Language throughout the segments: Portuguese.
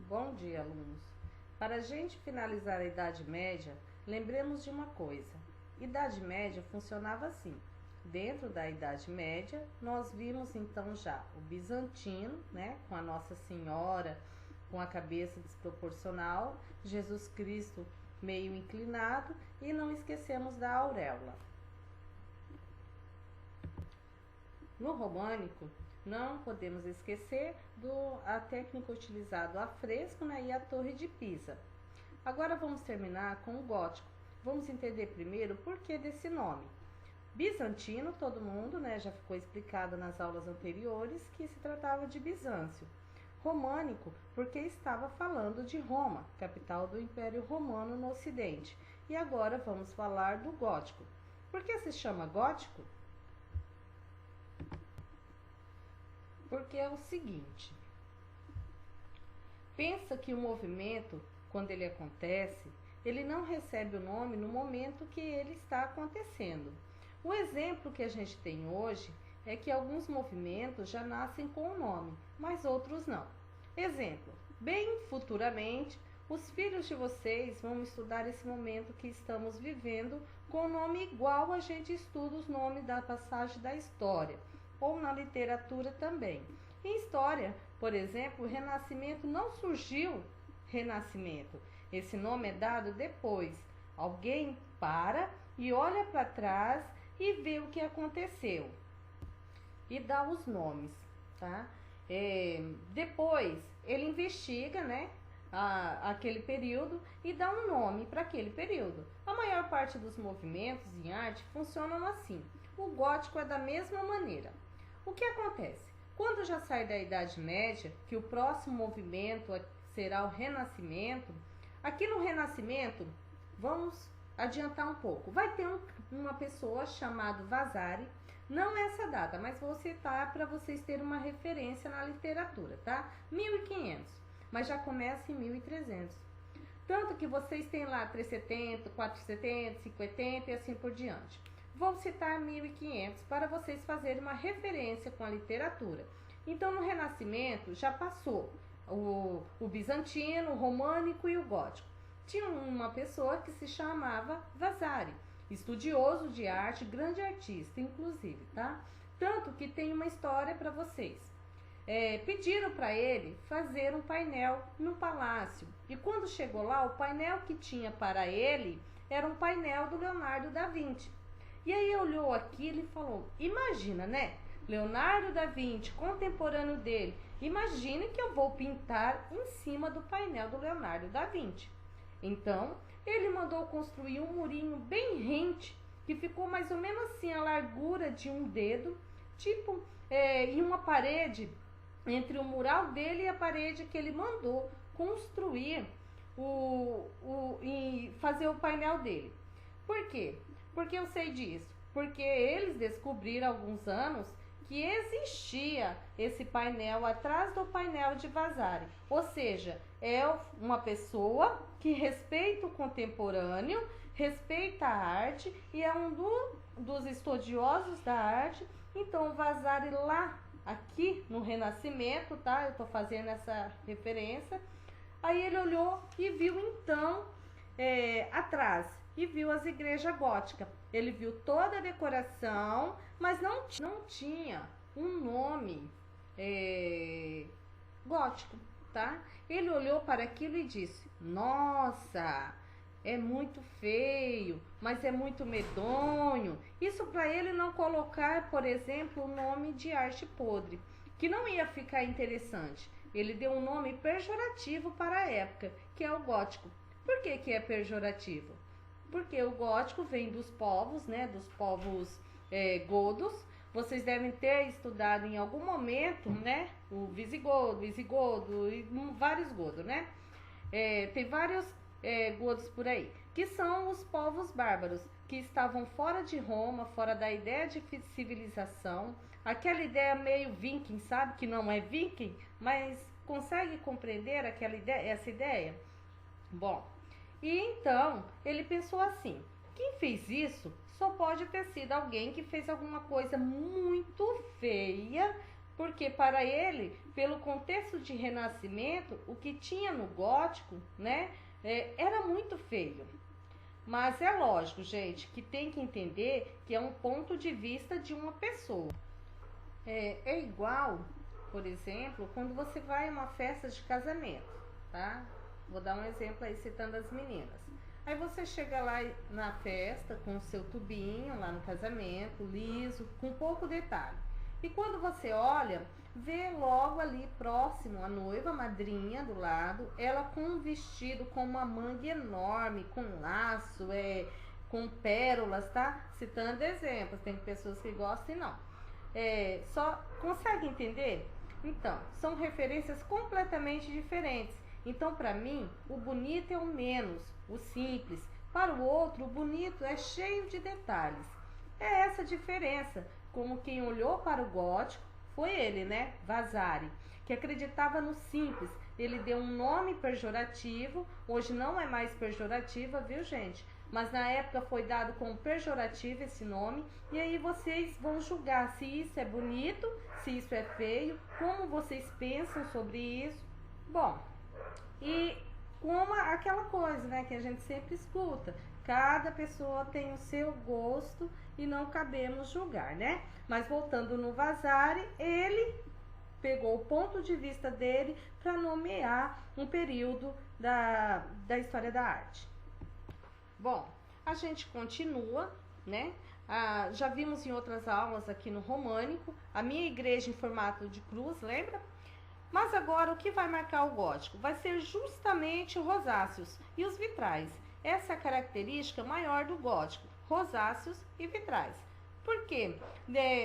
Bom dia, alunos. Para a gente finalizar a Idade Média, lembremos de uma coisa. Idade Média funcionava assim. Dentro da Idade Média, nós vimos então já o bizantino, com a Nossa Senhora com a cabeça desproporcional, Jesus Cristo meio inclinado e não esquecemos da auréola. No românico, não podemos esquecer a técnica utilizada, o afresco, e a Torre de Pisa. Agora vamos terminar com o gótico. Vamos entender primeiro o porquê desse nome. Bizantino, todo mundo, já ficou explicado nas aulas anteriores que se tratava de Bizâncio. Românico, porque estava falando de Roma, capital do Império Romano no Ocidente. E agora vamos falar do gótico. Por que se chama gótico? Porque é o seguinte, pensa que o movimento, quando ele acontece, ele não recebe o nome no momento que ele está acontecendo. O exemplo que a gente tem hoje é que alguns movimentos já nascem com o nome, mas outros não. Exemplo, bem futuramente, os filhos de vocês vão estudar esse momento que estamos vivendo com o nome igual a gente estuda os nomes da passagem da história, ou na literatura também. Em história, por exemplo, o Renascimento não surgiu Renascimento. Esse nome é dado depois. Alguém para e olha para trás e vê o que aconteceu e dá os nomes, tá? Depois ele investiga, aquele período e dá um nome para aquele período. A maior parte dos movimentos em arte funcionam assim. O gótico é da mesma maneira. O que acontece? Quando já sai da Idade Média, que o próximo movimento será o Renascimento, aqui no Renascimento, vamos adiantar um pouco. Vai ter uma pessoa chamada Vasari, não essa data, mas vou citar para vocês terem uma referência na literatura, tá? 1500, mas já começa em 1300. Tanto que vocês têm lá 370, 470, 580 e assim por diante. Vou citar 1500 para vocês fazerem uma referência com a literatura. Então, no Renascimento já passou o bizantino, o românico e o gótico. Tinha uma pessoa que se chamava Vasari, estudioso de arte, grande artista, inclusive, tá? Tanto que tem uma história para vocês. Pediram para ele fazer um painel no palácio. E quando chegou lá, o painel que tinha para ele era um painel do Leonardo da Vinci. E aí olhou aquilo e falou, imagina, Leonardo da Vinci, contemporâneo dele, imagine que eu vou pintar em cima do painel do Leonardo da Vinci. Então, ele mandou construir um murinho bem rente, que ficou mais ou menos assim a largura de um dedo, em uma parede, entre o mural dele e a parede que ele mandou construir e fazer o painel dele. Por quê? Porque eu sei disso? Porque eles descobriram há alguns anos que existia esse painel atrás do painel de Vasari. Ou seja, é uma pessoa que respeita o contemporâneo, respeita a arte e é um dos estudiosos da arte. Então, o Vasari lá, aqui no Renascimento, tá? Eu tô fazendo essa referência. Aí ele olhou e viu então atrás e viu as igrejas góticas. Ele viu toda a decoração, mas não tinha um nome gótico, tá? Ele olhou para aquilo e disse, nossa, é muito feio, mas é muito medonho. Isso para ele não colocar, por exemplo, o nome de arte podre, que não ia ficar interessante. Ele deu um nome pejorativo para a época, que é o gótico. Por que é pejorativo? Porque o gótico vem dos povos, dos povos godos. Vocês devem ter estudado em algum momento, o visigodo e vários godos, tem vários godos por aí, que são os povos bárbaros, que estavam fora de Roma, fora da ideia de civilização, aquela ideia meio viking, sabe? Que não é viking, mas consegue compreender essa ideia? Bom, e então ele pensou assim, quem fez isso só pode ter sido alguém que fez alguma coisa muito feia porque para ele, pelo contexto de renascimento, o que tinha no gótico, né, era muito feio. Mas é lógico, gente, que tem que entender que é um ponto de vista de uma pessoa. É igual, por exemplo, quando você vai a uma festa de casamento, tá? Vou dar um exemplo aí citando as meninas. Aí você chega lá na festa com o seu tubinho lá no casamento, liso, com pouco detalhe. E quando você olha, vê logo ali próximo a noiva, a madrinha do lado, ela com um vestido com uma manga enorme, com laço, com pérolas, tá? Citando exemplos, tem pessoas que gostam e não. Só consegue entender? Então, são referências completamente diferentes. Então, para mim, o bonito é o menos, o simples. Para o outro, o bonito é cheio de detalhes. É essa a diferença. Como quem olhou para o gótico foi ele, né? Vasari, que acreditava no simples. Ele deu um nome pejorativo, hoje não é mais pejorativa, viu, gente? Mas na época foi dado como pejorativo esse nome, e aí vocês vão julgar se isso é bonito, se isso é feio, como vocês pensam sobre isso. Bom, e como aquela coisa, né, que a gente sempre escuta, cada pessoa tem o seu gosto e não cabemos julgar, né? Mas voltando no Vasari, ele pegou o ponto de vista dele para nomear um período da história da arte. Bom, a gente continua, né? Já vimos em outras aulas aqui no românico, a minha igreja em formato de cruz, lembra? Mas agora o que vai marcar o gótico? Vai ser justamente os rosáceos e os vitrais. Essa é a característica maior do gótico, rosáceos e vitrais. Por quê?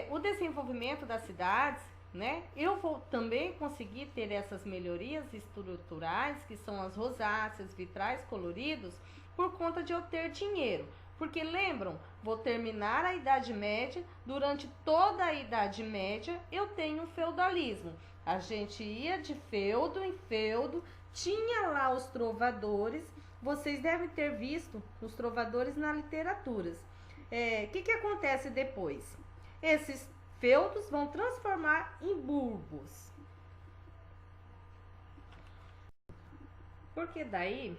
O desenvolvimento das cidades, né? Eu vou também conseguir ter essas melhorias estruturais, que são as rosáceas, vitrais coloridos, por conta de eu ter dinheiro. Porque lembram, vou terminar a Idade Média, durante toda a Idade Média eu tenho um feudalismo. A gente ia de feudo em feudo, tinha lá os trovadores, vocês devem ter visto os trovadores na literatura. Que acontece depois? Esses feudos vão transformar em burgos. Porque daí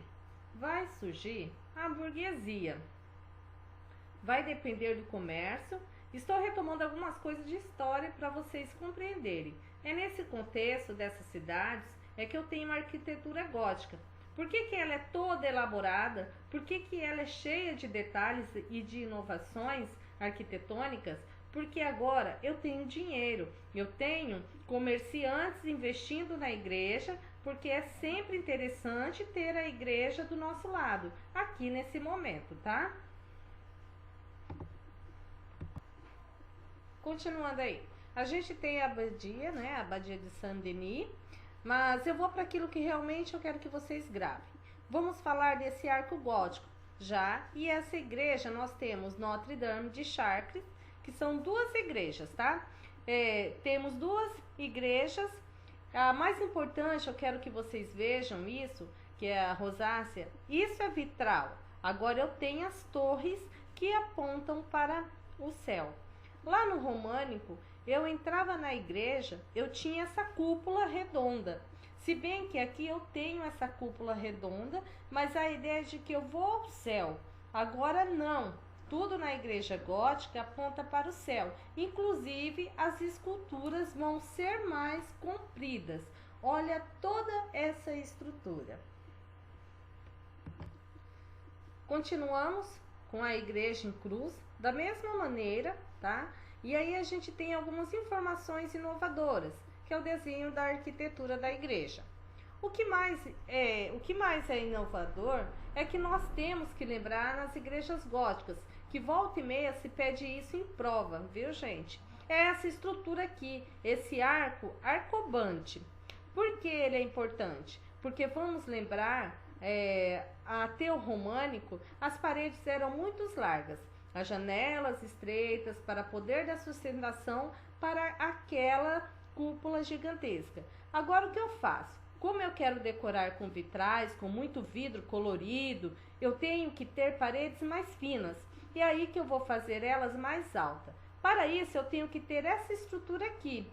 vai surgir a burguesia. Vai depender do comércio. Estou retomando algumas coisas de história para vocês compreenderem. É nesse contexto dessas cidades que eu tenho uma arquitetura gótica. Por que ela é toda elaborada? Por que ela é cheia de detalhes e de inovações arquitetônicas? Porque agora eu tenho dinheiro, eu tenho comerciantes investindo na igreja, porque é sempre interessante ter a igreja do nosso lado, aqui nesse momento, tá? Continuando aí, a gente tem a abadia, né? A abadia de Saint-Denis, mas eu vou para aquilo que realmente eu quero que vocês gravem. Vamos falar desse arco gótico já, e essa igreja nós temos Notre-Dame de Chartres, que são duas igrejas, tá? Temos duas igrejas. A mais importante, eu quero que vocês vejam isso, que é a rosácea. Isso é vitral. Agora eu tenho as torres que apontam para o céu. Lá no românico, eu entrava na igreja, eu tinha essa cúpula redonda. Se bem que aqui eu tenho essa cúpula redonda, mas a ideia é de que eu vou ao céu. Agora não. Tudo na igreja gótica aponta para o céu. Inclusive, as esculturas vão ser mais compridas. Olha toda essa estrutura. Continuamos com a igreja em cruz, da mesma maneira, tá? E aí a gente tem algumas informações inovadoras, que é o desenho da arquitetura da igreja. O que mais é inovador é que nós temos que lembrar nas igrejas góticas, que volta e meia se pede isso em prova, viu, gente? É essa estrutura aqui, esse arcobante. Por que ele é importante? Porque vamos lembrar, até o românico, as paredes eram muito largas, as janelas estreitas para poder dar sustentação para aquela cúpula gigantesca. Agora o que eu faço? Como eu quero decorar com vitrais, com muito vidro colorido, eu tenho que ter paredes mais finas. E aí que eu vou fazer elas mais altas. Para isso, eu tenho que ter essa estrutura aqui.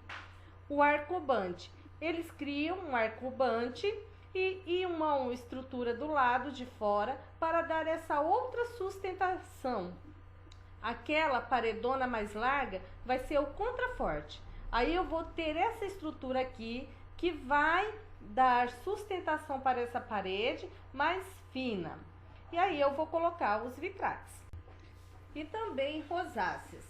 o arcobante. Eles criam um arcobante e uma estrutura do lado de fora para dar essa outra sustentação. Aquela paredona mais larga vai ser o contraforte. Aí eu vou ter essa estrutura aqui que vai dar sustentação para essa parede mais fina. E aí eu vou colocar os vitrais. E também rosáceas.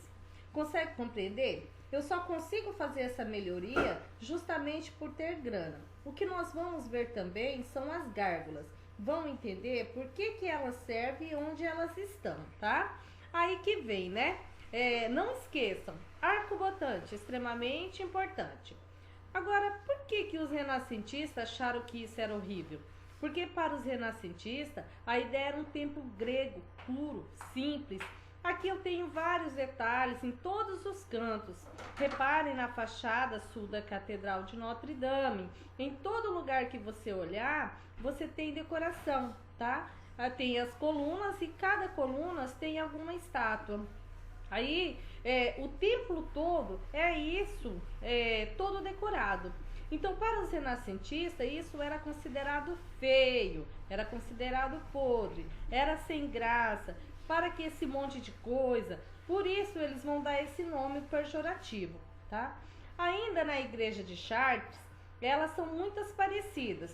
Consegue compreender? Eu só consigo fazer essa melhoria justamente por ter grana. O que nós vamos ver também são as gárgulas. Vão entender por que elas servem e onde elas estão, tá? Aí que vem, né? Não esqueçam, arcobotante, extremamente importante. Agora, por que os renascentistas acharam que isso era horrível? Porque para os renascentistas, a ideia era um templo grego, puro, simples. Aqui eu tenho vários detalhes em todos os cantos. Reparem na fachada sul da Catedral de Notre Dame. Em todo lugar que você olhar, você tem decoração, tá? Tem as colunas e cada coluna tem alguma estátua. Aí, o templo todo é isso, todo decorado. Então, para os renascentistas, isso era considerado feio, era considerado podre, era sem graça. Para que esse monte de coisa? Por isso, eles vão dar esse nome pejorativo, tá? Ainda na igreja de Chartres, elas são muitas parecidas,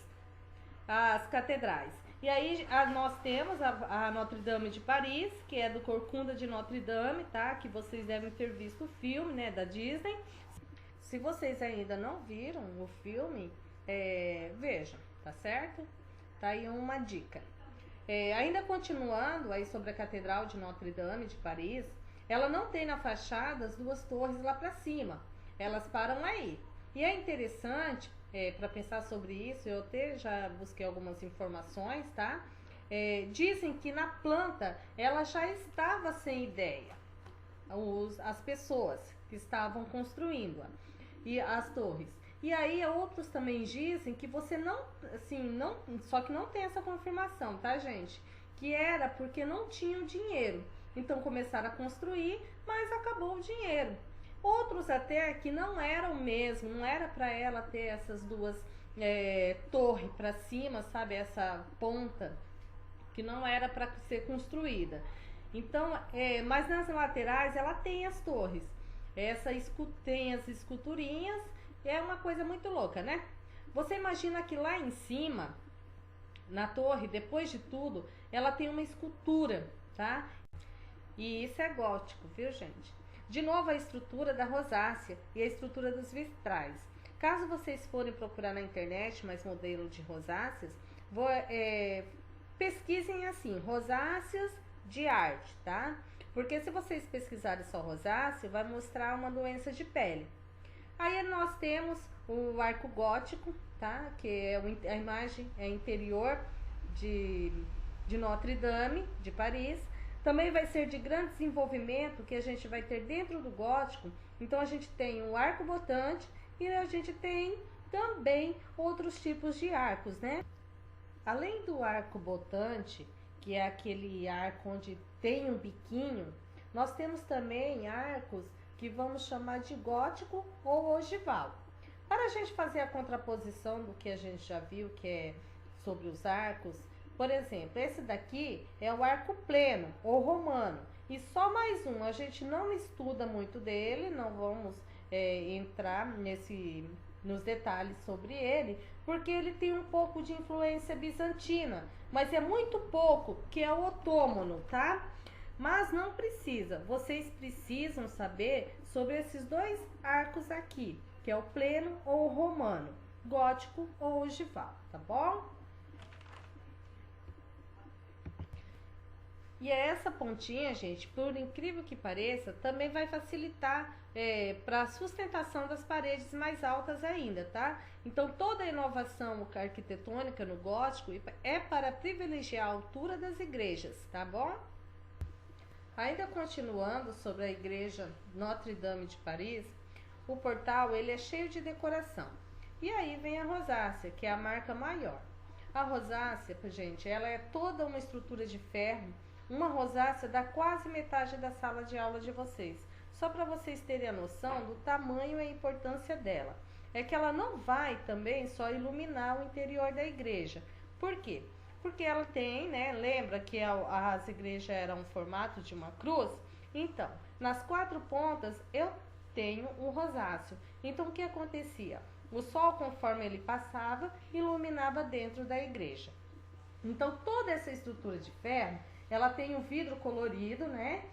as catedrais. E aí nós temos a Notre Dame de Paris, que é do Corcunda de Notre Dame, tá? Que vocês devem ter visto o filme, né, da Disney. Se vocês ainda não viram o filme, vejam, tá certo? Tá aí uma dica. Ainda continuando aí sobre a Catedral de Notre Dame de Paris, ela não tem na fachada as duas torres lá para cima, elas param aí. E é interessante, para pensar sobre isso, eu até já busquei algumas informações, tá? Dizem que na planta ela já estava sem ideia, as pessoas que estavam construindo e as torres. E aí outros também dizem que você não, só que não tem essa confirmação, tá, gente? Que era porque não tinham dinheiro. Então começaram a construir, mas acabou o dinheiro. Outros até que não eram mesmo, não era para ela ter essas duas torres para cima, sabe? Essa ponta que não era para ser construída. Então, mas nas laterais ela tem as torres. Tem as esculturinhas. É uma coisa muito louca, né? Você imagina que lá em cima, na torre, depois de tudo, ela tem uma escultura, tá? E isso é gótico, viu, gente? De novo, a estrutura da rosácea e a estrutura dos vitrais. Caso vocês forem procurar na internet mais modelo de rosáceas, pesquisem assim, rosáceas de arte, tá? Porque se vocês pesquisarem só rosácea, vai mostrar uma doença de pele. Aí nós temos o arco gótico, tá? Que é a imagem interior de Notre Dame, de Paris. Também vai ser de grande desenvolvimento que a gente vai ter dentro do gótico. Então a gente tem o arco botante e a gente tem também outros tipos de arcos, né? Além do arco botante, que é aquele arco onde tem um biquinho, nós temos também arcos que vamos chamar de gótico ou ogival. Para a gente fazer a contraposição do que a gente já viu, que é sobre os arcos, por exemplo, esse daqui é o arco pleno ou romano. E só mais um, a gente não estuda muito dele, não vamos entrar nos detalhes sobre ele, porque ele tem um pouco de influência bizantina, mas é muito pouco, que é o otômano, tá? Mas não precisa, vocês precisam saber sobre esses dois arcos aqui, que é o pleno ou o romano, gótico ou ogival, tá bom? E essa pontinha, gente, por incrível que pareça, também vai facilitar para a sustentação das paredes mais altas ainda, tá? Então, toda a inovação arquitetônica no gótico é para privilegiar a altura das igrejas, tá bom? Ainda continuando sobre a igreja Notre Dame de Paris, o portal ele é cheio de decoração. E aí vem a rosácea, que é a marca maior. A rosácea, gente, ela é toda uma estrutura de ferro. Uma rosácea dá quase metade da sala de aula de vocês. Só para vocês terem a noção do tamanho e a importância dela. é que ela não vai também só iluminar o interior da igreja. Por quê? Porque ela tem, né? Lembra que as igrejas eram um formato de uma cruz? Então, nas 4 pontas eu tenho um rosáceo. Então, o que acontecia? O sol, conforme ele passava, iluminava dentro da igreja. Então, toda essa estrutura de ferro, ela tem o vidro colorido, né?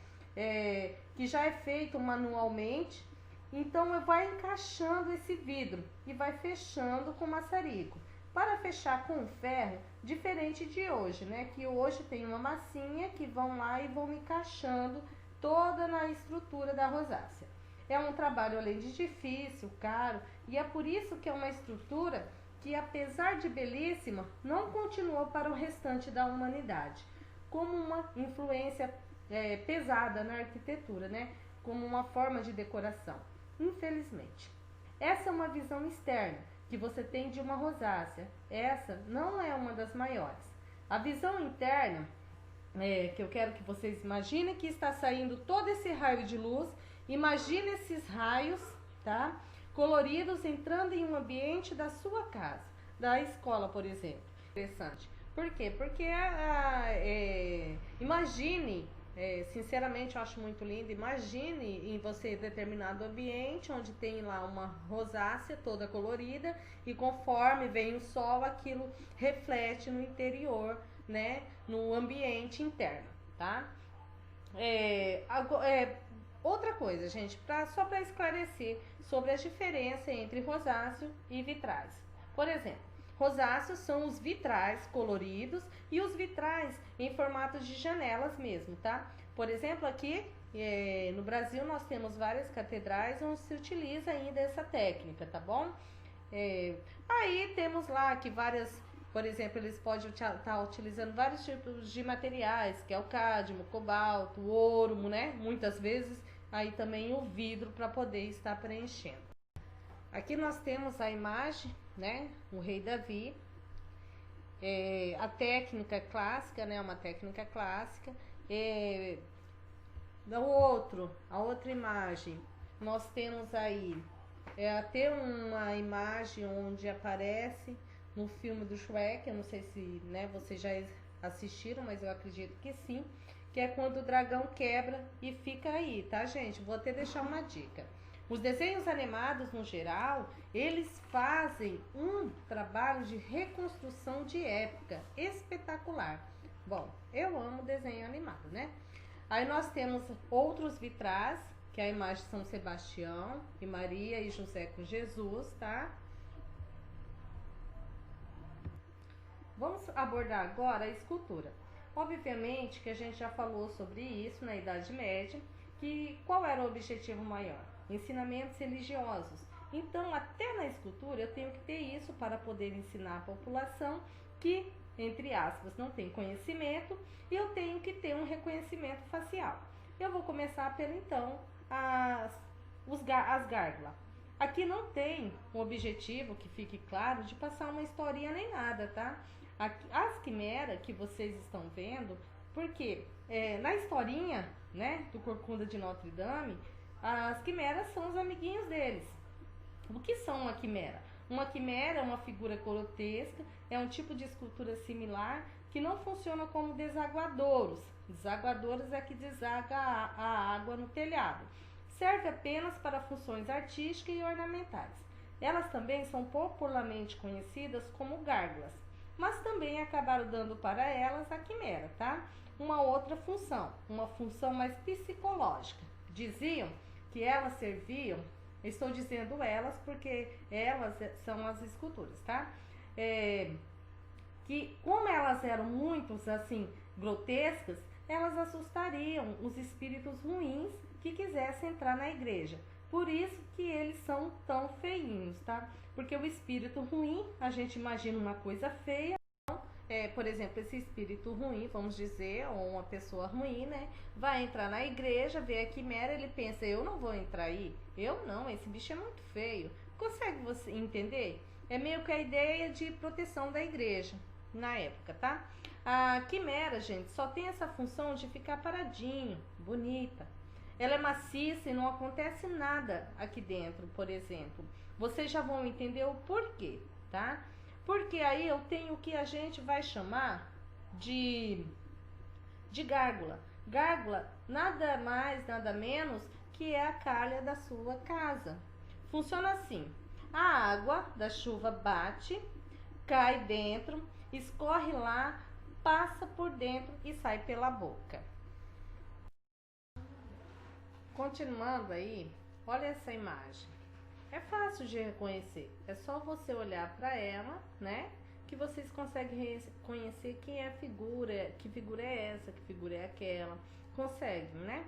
Que já é feito manualmente. Então, vai encaixando esse vidro e vai fechando com maçarico. Para fechar com ferro, diferente de hoje, né? Que hoje tem uma massinha que vão lá e vão encaixando toda na estrutura da rosácea. É um trabalho, além de difícil, caro, e é por isso que é uma estrutura que, apesar de belíssima, não continuou para o restante da humanidade, como uma influência pesada na arquitetura, né? Como uma forma de decoração, infelizmente. Essa é uma visão externa que você tem de uma rosácea. Essa não é uma das maiores. A visão interna, que eu quero que vocês imaginem que está saindo todo esse raio de luz. Imagine esses raios, tá? Coloridos entrando em um ambiente da sua casa, da escola, por exemplo. Interessante. Por quê? Porque imagine, sinceramente eu acho muito lindo, imagine em você determinado ambiente onde tem lá uma rosácea toda colorida e conforme vem o sol, aquilo reflete no interior, né? No ambiente interno, tá? Outra coisa, gente, só para esclarecer sobre a diferença entre rosáceo e vitrais. Por exemplo, rosáceos são os vitrais coloridos e os vitrais em formato de janelas mesmo, tá? Por exemplo, aqui no Brasil nós temos várias catedrais onde se utiliza ainda essa técnica, tá bom? Aí temos lá que por exemplo, eles podem estar utilizando vários tipos de materiais, que é o cádmio, cobalto, o ouro, né? Muitas vezes aí também o vidro para poder estar preenchendo. Aqui nós temos a imagem, né? O rei Davi. A técnica clássica, né? Uma técnica clássica. A outra imagem, nós temos aí até uma imagem onde aparece no filme do Shrek, eu não sei se, né, vocês já assistiram, mas eu acredito que sim, que é quando o dragão quebra e fica aí, tá, gente? Vou até deixar uma dica. Os desenhos animados, no geral, eles fazem um trabalho de reconstrução de época espetacular. Bom, eu amo desenho animado, né? Aí nós temos outros vitrais, que é a imagem de São Sebastião e Maria e José com Jesus, tá? Vamos abordar agora a escultura. Obviamente que a gente já falou sobre isso na Idade Média, que qual era o objetivo maior? Ensinamentos religiosos. Então, até na escultura eu tenho que ter isso para poder ensinar a população que, entre aspas, não tem conhecimento, e eu tenho que ter um reconhecimento facial. Eu vou começar pelo então as gárgulas. Aqui não tem o objetivo, que fique claro, de passar uma historinha nem nada, tá? As quimeras que vocês estão vendo, porque na historinha, né, do Corcunda de Notre Dame, as quimeras são os amiguinhos deles. O que são uma quimera? Uma quimera é uma figura grotesca, é um tipo de escultura similar que não funciona como desaguadouros. Desaguadouros é que desaga a água no telhado. Serve apenas para funções artísticas e ornamentais. Elas também são popularmente conhecidas como gárgulas, mas também acabaram dando para elas a quimera, tá? Uma outra função, uma função mais psicológica. Diziam que elas serviam, estou dizendo elas porque elas são as esculturas, tá? Que como elas eram muito assim grotescas, elas assustariam os espíritos ruins que quisessem entrar na igreja. Por isso que eles são tão feinhos, tá? Porque o espírito ruim, a gente imagina uma coisa feia. Por exemplo, esse espírito ruim, vamos dizer, ou uma pessoa ruim, né? Vai entrar na igreja, vê a quimera, ele pensa, eu não vou entrar aí. Eu não, esse bicho é muito feio. Consegue você entender? É meio que a ideia de proteção da igreja na época, tá? A quimera, gente, só tem essa função de ficar paradinho, bonita. Ela é maciça e não acontece nada aqui dentro, por exemplo. Vocês já vão entender o porquê, tá? Porque aí eu tenho o que a gente vai chamar de gárgula. Gárgula nada mais, nada menos que é a calha da sua casa. Funciona assim: a água da chuva bate, cai dentro, escorre lá, passa por dentro e sai pela boca. Continuando aí, olha essa imagem. É fácil de reconhecer. É só você olhar para ela, né? Que vocês conseguem reconhecer quem é a figura, que figura é essa, que figura é aquela. Conseguem, né?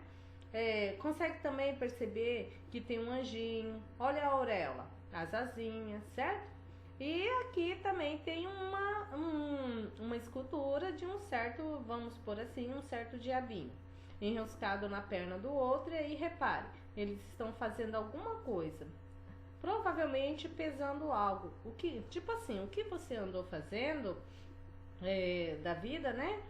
Consegue também perceber que tem um anjinho. Olha a auréola, as asinhas, certo? E aqui também tem uma escultura de um certo, vamos por assim, um certo diabinho enroscado na perna do outro. E aí repare, eles estão fazendo alguma coisa, provavelmente pesando algo. O que, tipo assim, o que você andou fazendo da vida, né?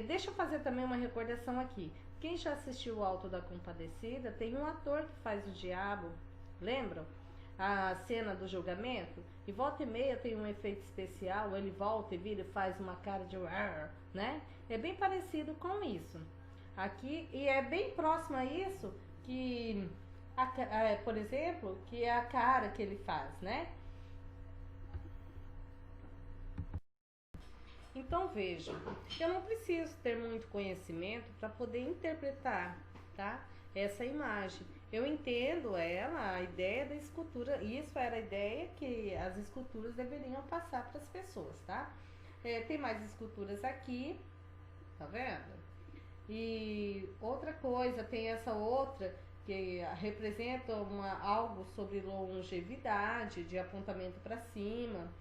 Deixa eu fazer também uma recordação aqui. Quem já assistiu o Alto da Compadecida, tem um ator que faz o diabo, lembram? A cena do julgamento, e volta e meia tem um efeito especial, ele volta e vira e faz uma cara de né? É bem parecido com isso aqui, e é bem próximo a isso que, por exemplo, que é a cara que ele faz, né? Então veja, eu não preciso ter muito conhecimento para poder interpretar, tá? Essa imagem. Eu entendo ela, a ideia da escultura, isso era a ideia que as esculturas deveriam passar para as pessoas, tá? Tem mais esculturas aqui, tá vendo? E outra coisa, tem essa outra que representa algo sobre longevidade, de apontamento para cima.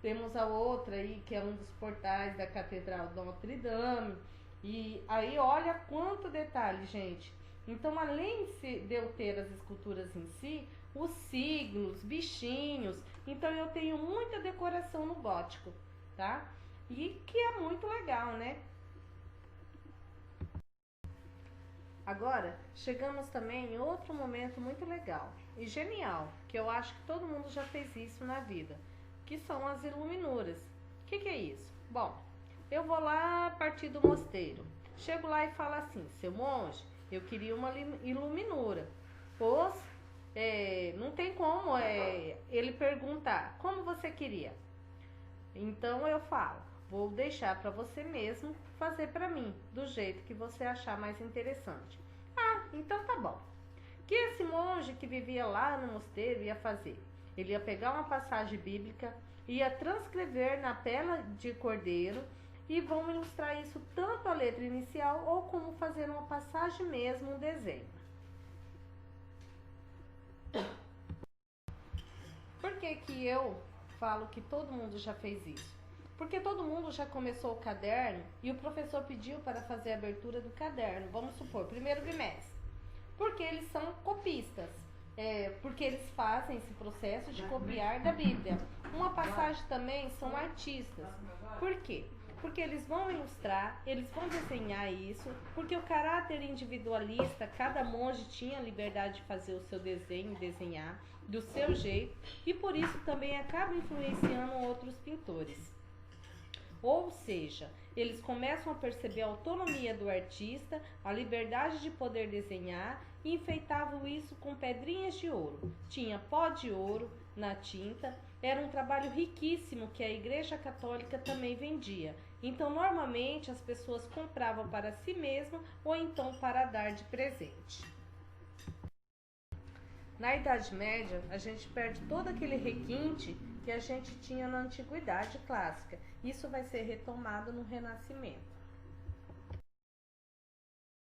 Temos a outra aí que é um dos portais da Catedral de Notre Dame. E aí olha quanto detalhe, gente. Então, além de eu ter as esculturas em si, os signos, bichinhos, então eu tenho muita decoração no gótico, tá? E que é muito legal, né? Agora, chegamos também em outro momento muito legal e genial, que eu acho que todo mundo já fez isso na vida, que são as iluminuras. O que é isso? Bom, eu vou lá a partir do mosteiro, chego lá e falo assim: seu monge, eu queria uma iluminura. Pois não tem como ele perguntar como você queria. Então eu falo: vou deixar para você mesmo fazer para mim, do jeito que você achar mais interessante. Ah, então tá bom. Que esse monge que vivia lá no mosteiro ia fazer? Ele ia pegar uma passagem bíblica, ia transcrever na pele de cordeiro, e vão ilustrar isso tanto a letra inicial ou como fazer uma passagem mesmo, um desenho. Por que eu falo que todo mundo já fez isso? Porque todo mundo já começou o caderno e o professor pediu para fazer a abertura do caderno, vamos supor, primeiro bimestre. Porque eles são copistas, porque eles fazem esse processo de copiar da Bíblia. Uma passagem também são artistas. Por quê? Porque eles vão ilustrar, eles vão desenhar isso, porque o caráter individualista, cada monge tinha a liberdade de fazer o seu desenho, desenhar do seu jeito, e por isso também acaba influenciando outros pintores. Ou seja, eles começam a perceber a autonomia do artista, a liberdade de poder desenhar, e enfeitavam isso com pedrinhas de ouro. Tinha pó de ouro na tinta, era um trabalho riquíssimo que a Igreja Católica também vendia. Então, normalmente, as pessoas compravam para si mesmas ou então para dar de presente. Na Idade Média, a gente perde todo aquele requinte que a gente tinha na Antiguidade Clássica. Isso vai ser retomado no Renascimento.